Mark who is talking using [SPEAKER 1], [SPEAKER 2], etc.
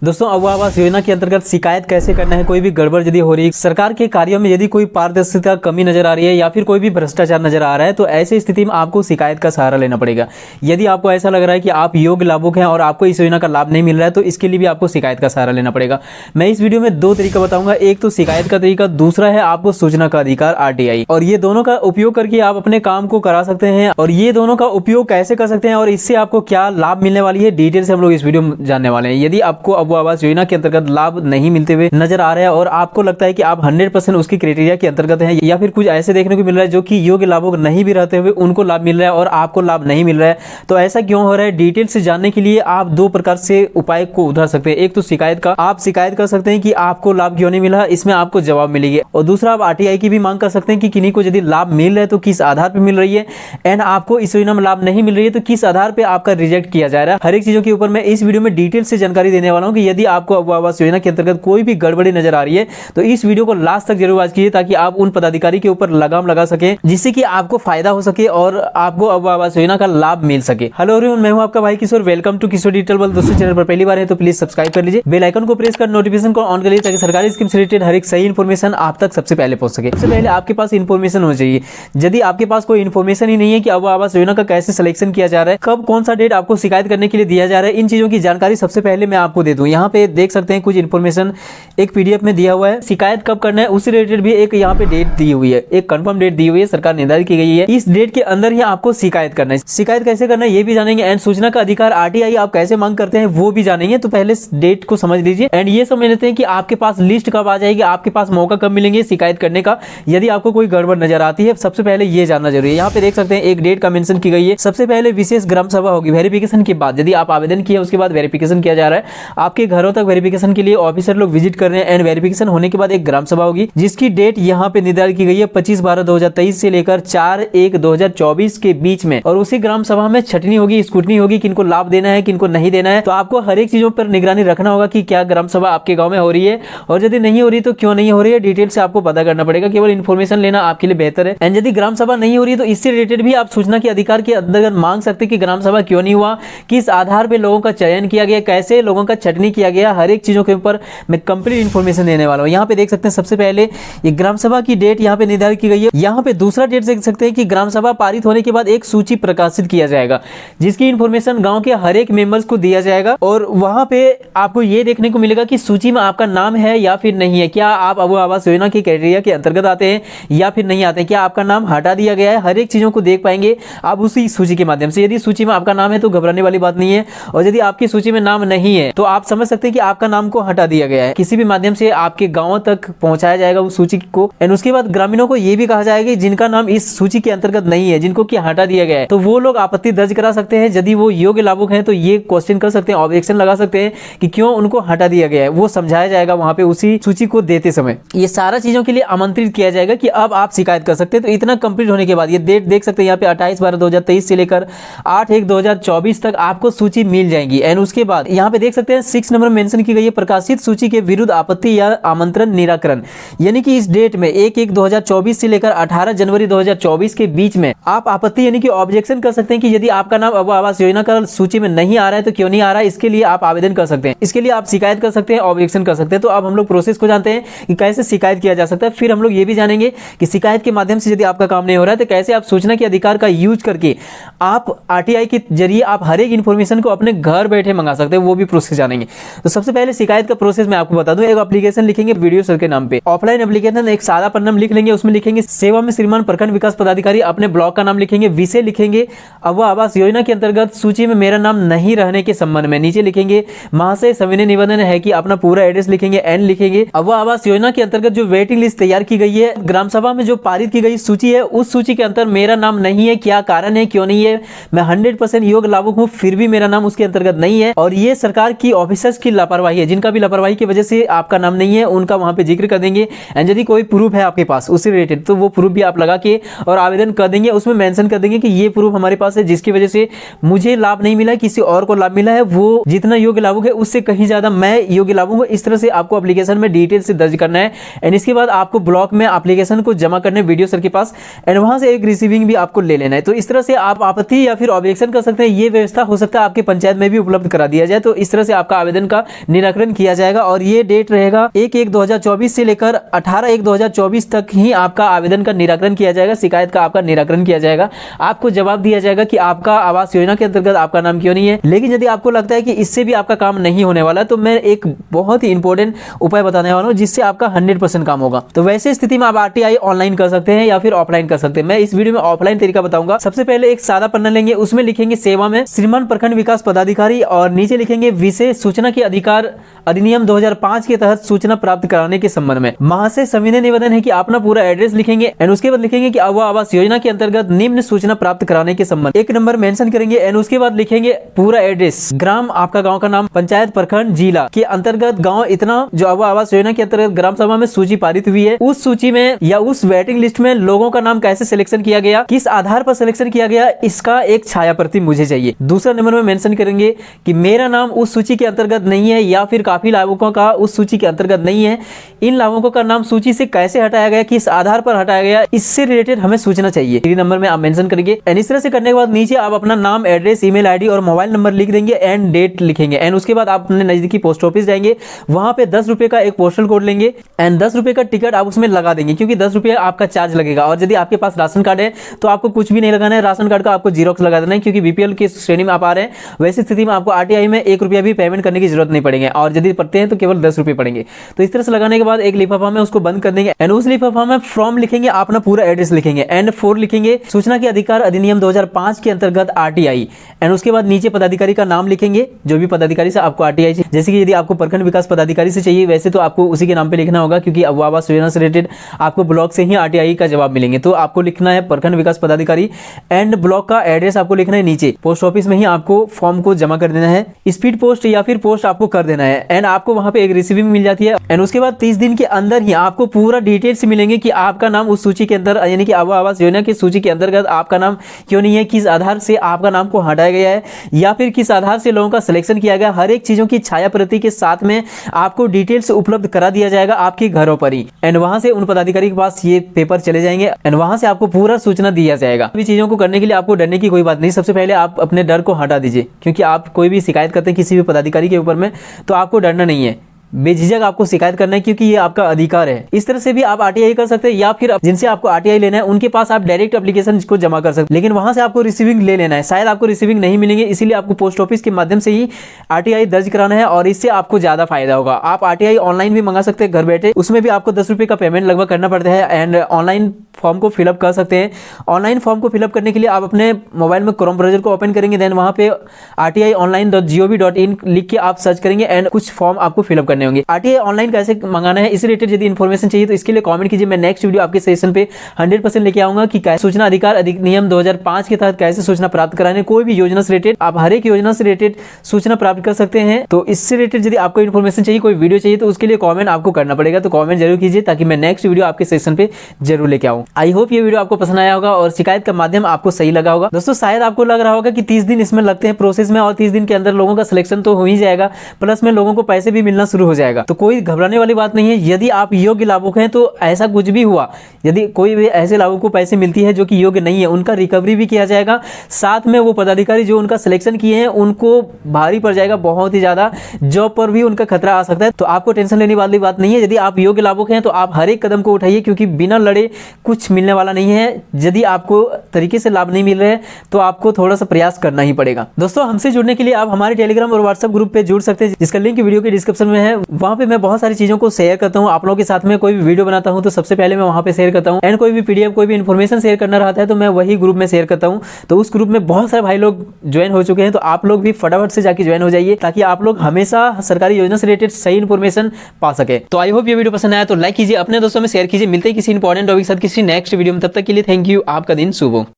[SPEAKER 1] दोस्तों अबुआ आवास योजना के अंतर्गत शिकायत कैसे करना है, कोई भी गड़बड़ यदि हो रही है, सरकार के कार्यों में यदि कोई पारदर्शिता कमी नजर आ रही है या फिर कोई भी भ्रष्टाचार नजर आ रहा है तो ऐसी स्थिति में आपको शिकायत का सहारा लेना पड़ेगा। यदि आपको ऐसा लग रहा है कि आप योग्य लाभुक हैं और आपको इस योजना का लाभ नहीं मिल रहा है तो इसके लिए भी आपको शिकायत का सहारा लेना पड़ेगा। मैं इस वीडियो में दो तरीका बताऊंगा, एक तो शिकायत का तरीका, दूसरा है आपको सूचना का अधिकार RTI, और ये दोनों का उपयोग करके आप अपने काम को करा सकते हैं। और ये दोनों का उपयोग कैसे कर सकते हैं और इससे आपको क्या लाभ मिलने वाली है, डिटेल से हम लोग इस वीडियो में जानने वाले हैं। यदि आपको अबुआ आवास योजना के अंतर्गत लाभ नहीं मिलते हुए नजर आ रहा है और आपको लगता है कि आप 100% उसकी क्राइटेरिया के अंतर्गत हैं, या फिर कुछ ऐसे देखने को मिल रहा है जो कि योग्य लाभुक नहीं भी रहते हुए उनको लाभ मिल रहा है और आपको लाभ नहीं मिल रहा है, तो ऐसा क्यों हो रहा है, डिटेल से जानने के लिए आप दो प्रकार से उपाय को उठा सकते हैं। एक तो शिकायत का, आप शिकायत कर सकते हैं कि आपको लाभ क्यों नहीं मिला, इसमें आपको जवाब मिलेगी। और दूसरा आप RTI की भी मांग कर सकते हैं कि किन्हीं को यदि लाभ मिल रहा है तो किस आधार पर मिल रही है, एंड आपको इस योजना में लाभ नहीं मिल रही है तो किस आधार पर आपका रिजेक्ट किया जा रहा है। हर एक चीजों के ऊपर मैं इस वीडियो में डिटेल से जानकारी देने वाला हूं कि यदि आपको अबुआ आवास योजना के अंतर्गत कोई भी गड़बड़ी नजर आ रही है तो इस वीडियो को लास्ट तक जरूर वॉच कीजिए ताकि आप उन पदाधिकारी के ऊपर लगाम लगा सके, जिससे कि आपको फायदा हो सके और आपको अबुआ आवास योजना का लाभ मिल सके। हेलो एवरीवन, मैं हूं आपका भाई Kishore, welcome to Kishore digital world. दोस्तों चैनल पर पहली बार है तो प्लीज सब्सक्राइब कर लीजिए, बेल आइकन को प्रेस कर नोटिफिकेशन को ऑन कर लीजिए ताकि सरकारी स्कीम से रिलेटेड हर एक सही इन्फॉर्मेशन आप तक सबसे पहले पहुंच सके। सबसे पहले आपके पास इन्फॉर्मेशन होनी चाहिए। यदि आपके पास कोई इन्फॉर्मेशन ही नहीं है कि अबुआ आवास योजना का कैसे सिलेक्शन किया जा रहा है, कब कौन सा डेट आपको शिकायत करने के लिए दिया जा रहा है, इन चीजों की जानकारी सबसे पहले मैं आपको दे दूं। यहाँ पे देख सकते हैं कुछ इन्फॉर्मेशन एक PDF में दिया हुआ है। शिकायत कब करना है उससे रिलेटेड भी एक यहाँ पे डेट दी हुई है, एक कंफर्म डेट दी हुई है, सरकार निर्धारित की गई है। इस डेट के अंदर ही आपको शिकायत करना है। शिकायत कैसे करना है ये भी जानेंगे, एंड सूचना का अधिकार RTI आप कैसे मांग करते हैं वो भी जानेंगे। तो पहले डेट को समझ लीजिए एंड ये समझ लेते हैं कि आपके पास लिस्ट कब आ जाएगी, आपके पास मौका कब मिलेंगे शिकायत करने का यदि आपको कोई गड़बड़ नजर आती है। सबसे पहले ये जानना जरूरी है। यहाँ पे देख सकते हैं एक डेट का मेंशन की गई है। सबसे पहले विशेष ग्राम सभा होगी वेरिफिकेशन के बाद, यदि आप आवेदन किया उसके बाद वेरिफिकेशन किया जा रहा है, आपके घरों तक वेरिफिकेशन के लिए ऑफिसर लोग विजिट कर रहे हैं एंड वेरिफिकेशन होने के बाद एक ग्राम सभा होगी जिसकी डेट यहाँ पे निर्धारित की गई है 25/12/2023 से लेकर 4/1/2024 के बीच में। और उसी ग्राम सभा में छटनी होगी, स्क्रूटनी होगी, किनको लाभ देना है किनको नहीं देना है। तो आपको हर एक चीजों पर निगरानी रखना होगा कि क्या ग्राम सभा आपके गांव में हो रही है और यदि नहीं हो रही तो क्यों नहीं हो रही है, डिटेल से आपको पता करना पड़ेगा। केवल इन्फॉर्मेशन लेना आपके लिए बेहतर है। एंड यदि ग्राम सभा नहीं हो रही है तो इससे रिलेटेड भी आप सूचना के अधिकार के अंतर्गत मांग सकते हैं कि ग्राम सभा क्यों नहीं हुआ, किस आधार पर लोगों का चयन किया गया, कैसे लोगों का छटनी किया गया, हर एक चीजों के ऊपर मैं कंप्लीट इन्फॉर्मेशन देने वाला हूँ। यहाँ पे देख सकते हैं सबसे पहले ये ग्राम सभा की डेट यहाँ पे निर्धारित की गई है। यहाँ पे दूसरा डेट देख सकते हैं कि ग्राम सभा पारित होने के बाद एक सूची प्रकाशित किया जाएगा जिसकी इन्फॉर्मेशन गांव के हर एक मेंबर्स को दिया जाएगा और वहां पे आपको ये देखने को मिलेगा कि सूची में आपका नाम है या फिर नहीं है, क्या आप अबुआ आवास योजना के क्राइटेरिया के अंतर्गत आते हैं या फिर नहीं आते हैं, क्या आपका नाम हटा दिया गया है। हर एक चीजों को देख पाएंगे आप उसी सूची के माध्यम से। यदि सूची में आपका नाम है तो घबराने वाली बात नहीं है, और यदि आपकी सूची में नाम नहीं है तो आप समझ सकते हैं कि आपका नाम को हटा दिया गया है। किसी भी माध्यम से आपके गाँव तक पहुंचाया जाएगा उस सूची को, एंड उसके बाद ग्रामीणों को यह भी कहा जाएगा जिनका नाम इस सूची के अंतर्गत नहीं है, जिनको कि हटा दिया गया है, तो वो लोग आपत्ति दर्ज करा सकते हैं। यदि वो योग्य लाभुक हैं तो ये क्वेश्चन कर सकते हैं, ऑब्जेक्शन लगा सकते हैं कि क्यों उनको हटा दिया गया है। वो समझाया जाएगा वहां पे उसी सूची को देते समय। ये सारा चीजों के लिए आमंत्रित किया जाएगा कि अब आप शिकायत कर सकते हैं। तो इतना कंप्लीट होने के बाद ये डेट देख सकते हैं यहाँ पे 28/12/2023 से लेकर 8/1/2024 तक आपको सूची मिल जाएगी। एंड उसके बाद यहाँ पे देख सकते हैं 6 नंबर मेंशन की गई है, प्रकाशित सूची के विरुद्ध आपत्ति या आमंत्रण निराकरण। यानी कि इस डेट में 1/1/2024 से लेकर 18 जनवरी 2024 के बीच में आप आपत्ति यानी कि ऑब्जेक्शन कर सकते हैं कि यदि आपका नाम अबुआ आवास योजना का सूची में नहीं आ रहा है तो क्यों नहीं आ रहा है, इसके लिए आप आवेदन कर सकते हैं। इसके लिए आप शिकायत कर सकते हैं, ऑब्जेक्शन कर सकते हैं। तो अब हम लोग प्रोसेस को जानते हैं कि कैसे शिकायत किया जा सकता है। फिर हम लोग ये भी जानेंगे कि शिकायत के माध्यम से यदि आपका काम नहीं हो रहा है तो कैसे आप सूचना के अधिकार का यूज करके आप RTI के जरिए आप हर एक इन्फॉर्मेशन को अपने घर बैठे मंगा सकते हैं, वो भी प्रोसेस जानेंगे। तो सबसे पहले शिकायत का प्रोसेस मैं आपको बता दूं। एक एप्लीकेशन लिखेंगे वीडियो सर के नाम पे, ऑफलाइन एप्लीकेशन, एक सादा पन्ना लिख लेंगे, उसमें लिखेंगे सेवा में श्रीमान प्रखंड विकास पदाधिकारी, अपने ब्लॉक का नाम लिखेंगे, विषय लिखेंगे अबुआ आवास योजना के अंतर्गत सूची में मेरा नाम नहीं रहने के संबंध में, नीचे लिखेंगे महाशय सविनय निवेदन है कि अपना पूरा एड्रेस लिखेंगे, एंड लिखेंगे अबुआ आवास योजना के अंतर्गत जो वेटिंग लिस्ट तैयार की गई है, ग्राम सभा में जो पारित की गई सूची है उस सूची के अंतर मेरा नाम नहीं है, क्या कारण है, क्यों नहीं है, मैं 100% योग्य लाभुक हूं फिर भी मेरा नाम उसके अंतर्गत नहीं है, और ये सरकार की ऑफिसर्स की लापरवाही है, जिनका भी लापरवाही की वजह से आपका नाम नहीं है उनका वहां पे जिक्र कर देंगे। एंड यदि कोई प्रूफ है आपके पास उससे रिलेटेड तो वो प्रूफ भी आप लगा के और आवेदन कर देंगे, उसमें मेंशन कर देंगे कि ये प्रूफ हमारे पास है जिसकी वजह से मुझे लाभ नहीं मिला, किसी और को लाभ मिला है, वो जितना योग्य लाभुक है उससे कहीं ज्यादा मैं योग्य लाभुक हूं। इस तरह से आपको एप्लीकेशन में डिटेल से दर्ज करना है। एंड इसके बाद आपको ब्लॉक में एप्लीकेशन को जमा करने वीडियो सर के पास, एंड वहां से एक रिसीविंग भी आपको ले लेना है। तो इस तरह से आप आपत्ति या फिर ऑब्जेक्शन कर सकते हैं। ये व्यवस्था हो सकता है आपके पंचायत में भी उपलब्ध करा दिया जाए। तो इस तरह से आपका आवेदन का निराकरण किया जाएगा और ये डेट रहेगा 1/1/2024 से लेकर 18/1/2024 तक ही आपका आवेदन का निराकरण किया जाएगा, शिकायत का आपका निराकरण किया जाएगा। आपको जवाब दिया जाएगा कि आपका आवास योजना के अंतर्गत आपका नाम क्यों नहीं है। लेकिन यदि आपको लगता है कि इससे भी आपका काम नहीं होने वाला, तो मैं एक बहुत ही इंपॉर्टेंट उपाय बताने वाला हूं जिससे आपका 100% काम होगा। तो वैसे स्थिति में आप आरटीआई ऑनलाइन कर सकते हैं या फिर ऑफलाइन कर सकते हैं। मैं इस वीडियो में ऑफलाइन तरीका बताऊंगा। सबसे पहले एक सादा पन्ना लेंगे, उसमें लिखेंगे सेवा में श्रीमान प्रखंड विकास पदाधिकारी और नीचे लिखेंगे विशेष सूचना के अधिकार अधिनियम 2005 के तहत सूचना प्राप्त कराने के संबंध में। महाशय सविनय निवेदन है कि अपना पूरा एड्रेस लिखेंगे एंड उसके बाद लिखेंगे कि आवास योजना के अंतर्गत निम्न सूचना प्राप्त कराने के संबंध, एक नंबर मेंशन करेंगे एंड उसके बाद लिखेंगे पूरा एड्रेस, ग्राम आपका गांव का नाम, पंचायत, प्रखंड, जिला के अंतर्गत गांव इतना जो आवास योजना के अंतर्गत ग्राम सभा में सूची पारित हुई है, उस सूची में या उस वेटिंग लिस्ट में लोगों का नाम कैसे सिलेक्शन किया गया, किस आधार पर सिलेक्शन किया गया, इसका एक छाया प्रति मुझे चाहिए। दूसरा नंबर में मेंशन करेंगे कि मेरा नाम उस सूची के अंतर्गत नहीं है या फिर काफी लाभुकों का उस सूची के अंतर्गत नहीं है, इन लाभुकों का नाम सूची से कैसे हटाया गया, किस आधार पर हटाया गया, इससे रिलेटेड हमें सूचना चाहिए। 3 नंबर में आप मेंशन करेंगे एंड इस तरह से करने के बाद नीचे आप अपना नाम, एड्रेस, ईमेल आईडी और मोबाइल नंबर लिख देंगे एंड डेट लिखेंगे एंड उसके बाद आप अपने नजदीकी पोस्ट ऑफिस जाएंगे, वहां पे 10 रुपए का एक पोस्टल कोड लेंगे एंड 10 रुपए का टिकट आप उसमें लगा देंगे क्योंकि 10 रुपए आपका चार्ज लगेगा। और यदि आपके पास राशन कार्ड है तो आपको कुछ भी नहीं लगाना है, राशन कार्ड का आपको जीरोक्स लगा देना है क्योंकि बीपीएल की श्रेणी में आप आ रहे हैं। वैसी स्थिति में आपको आरटीआई में 1 रुपया भी पेमेंट करने की जरूरत नहीं पड़ेगी और यदि पड़ते हैं तो केवल 10 रुपए पड़ेंगे। तो इस तरह से लगाने के बाद एक लिफाफा में उसको बंद कर देंगे एंड उस लिफाफा में फॉर्म लिखेंगे, अपना पूरा एड्रेस लिखेंगे एंड 4 लिखेंगे सूचना के अधिकार अधिनियम 2005 के अंतर्गत आरटीआई एंड उसके बाद नीचे पदाधिकारी का नाम लिखेंगे, जो भी पदाधिकारी से आपको आरटीआई चाहिए। जैसे कि यदि आपको प्रखंड विकास पदाधिकारी से चाहिए वैसे तो आपको उसी के नाम पे लिखना होगा क्योंकि आवास योजना से रिलेटेड आपको ब्लॉक से ही आरटीआई का जवाब मिलेंगे। तो आपको लिखना है प्रखंड विकास पदाधिकारी एंड ब्लॉक का एड्रेस आपको लिखना है नीचे, पोस्ट ऑफिस में ही आपको फॉर्म को जमा कर देना है, स्पीड पोस्ट या फिर पोस्ट आपको कर देना है एंड आपको वहां पे एक रिसीविंग मिल जाती है एंड उसके बाद 30 दिन के अंदर ही आपको पूरा डिटेल्स मिलेंगे कि आपका नाम उस सूची के अंदर यानी कि आवास योजना की सूची के अंतर्गत आपका नाम क्यों नहीं है, किस आधार से आपका नाम को हटाया गया है या फिर किस आधार से लोगों का सिलेक्शन किया गया। हर एक चीजों की छाया प्रति के साथ में आपको डिटेल्स उपलब्ध करा दिया जाएगा आपके घरों पर ही एंड वहां से उन पदाधिकारी के पास ये पेपर चले जाएंगे एंड वहां से आपको पूरा सूचना दिया जाएगा। सभी चीजों को करने के लिए आपको डरने की कोई बात नहीं। सबसे पहले आप अपने डर को हटा दीजिए क्योंकि आप कोई भी शिकायत करते हैं किसी भी पदाधिकारी के ऊपर में तो आपको डरना नहीं है, बेझिझक आपको शिकायत करना है क्योंकि ये आपका अधिकार है। इस तरह से भी आप आरटीआई कर सकते हैं या फिर जिनसे आपको आरटीआई लेना है उनके पास आप डायरेक्ट एप्लीकेशन को जमा कर सकते हैं, लेकिन वहां से आपको रिसीविंग ले लेना है। शायद आपको रिसीविंग नहीं मिलेंगे, इसीलिए आपको पोस्ट ऑफिस के माध्यम से ही आरटीआई दर्ज कराना है और इससे आपको ज्यादा फायदा होगा। आप आरटीआई ऑनलाइन भी मंगा सकते हैं घर बैठे, उसमें भी आपको 10 रुपए का पेमेंट लगभग करना पड़ता है एंड ऑनलाइन फॉर्म को फिलअप कर सकते हैं। ऑनलाइन फॉर्म को फिलअप करने के लिए आप अपने मोबाइल में क्रोम ब्राउजर को ओपन करेंगे, देन वहां पे rti.online.gov.in लिख के आप सर्च करेंगे एंड कुछ फॉर्म आपको फिलअप करने होंगे। आरटीआई ऑनलाइन कैसे मंगाना है इस रिलेटेड यदि इन्फॉर्मेशन चाहिए तो इसके लिए कमेंट कीजिए। मैं नेक्स्ट वीडियो आपके सेशन पे 100% लेके आऊंगा कि कैसे सूचना अधिकार अधिनियम 2005 के तहत कैसे सूचना प्राप्त कराने, कोई भी योजना से रिलेटेड आप हर एक योजना से रिलेटेड सूचना प्राप्त कर सकते हैं। तो इससे रिलेटेड यदि आपको इन्फॉर्मेशन चाहिए, कोई वीडियो चाहिए तो उसके लिए कमेंट आपको करना पड़ेगा, तो कमेंट जरूर कीजिए ताकि मैं नेक्स्ट वीडियो आपके सेशन पे जरूर लेके आऊं। आई होप ये वीडियो आपको पसंद आया होगा और शिकायत का माध्यम आपको सही लगा होगा। दोस्तों शायद आपको लग रहा होगा कि 30 दिन इसमें लगते हैं प्रोसेस में और 30 दिन के अंदर लोगों का सिलेक्शन तो हो ही जाएगा, प्लस में लोगों को पैसे भी मिलना शुरू हो जाएगा। तो कोई घबराने वाली बात नहीं है। यदि आप योग्य लाभुक हैं तो ऐसा कुछ भी हुआ, यदि कोई भी ऐसे लाभुक को पैसे मिलती है जो कि योग्य नहीं है, उनका रिकवरी भी किया जाएगा। साथ में वो पदाधिकारी जो उनका सिलेक्शन किए हैं उनको भारी पड़ जाएगा, बहुत ही ज्यादा जॉब पर भी उनका खतरा आ सकता है। तो आपको टेंशन लेने वाली बात नहीं है। यदि आप योग्य लाभुक हैं तो आप हर एक कदम को उठाइए क्योंकि बिना लड़े कुछ मिलने वाला नहीं है। यदि आपको तरीके से लाभ नहीं मिल रहे तो आपको थोड़ा सा प्रयास करना ही पड़ेगा। दोस्तों हमसे जुड़ने के लिए आप हमारे टेलीग्राम और व्हाट्सएप ग्रुप पे जुड़ सकते हैं जिसका लिंक वीडियो के डिस्क्रिप्शन में है। वहां पे मैं बहुत सारी चीजों को शेयर करता हूं आप लोगों के साथ में। कोई भी वीडियो बनाता हूं तो सबसे पहले मैं वहां पे शेयर करता हूं एंड कोई भी पीडीएफ कोई भी इन्फॉर्मेशन शेयर करना रहता है तो मैं वही ग्रुप में शेयर करता हूं। तो उस ग्रुप में बहुत सारे भाई लोग ज्वाइन हो चुके हैं, तो आप लोग भी फटाफट से जाके ज्वाइन हो जाइए ताकि आप लोग हमेशा सरकारी योजना से रिलेटेड सही इन्फॉर्मेशन पा सके। तो आई होप ये वीडियो पसंद आया तो लाइक कीजिए, अपने दोस्तों में शेयर कीजिए। मिलते हैं किसी इंपॉर्टेंट टॉपिक के साथ किसी नेक्स्ट वीडियो में, तब तक के लिए थैंक यू। आपका दिन शुभ हो।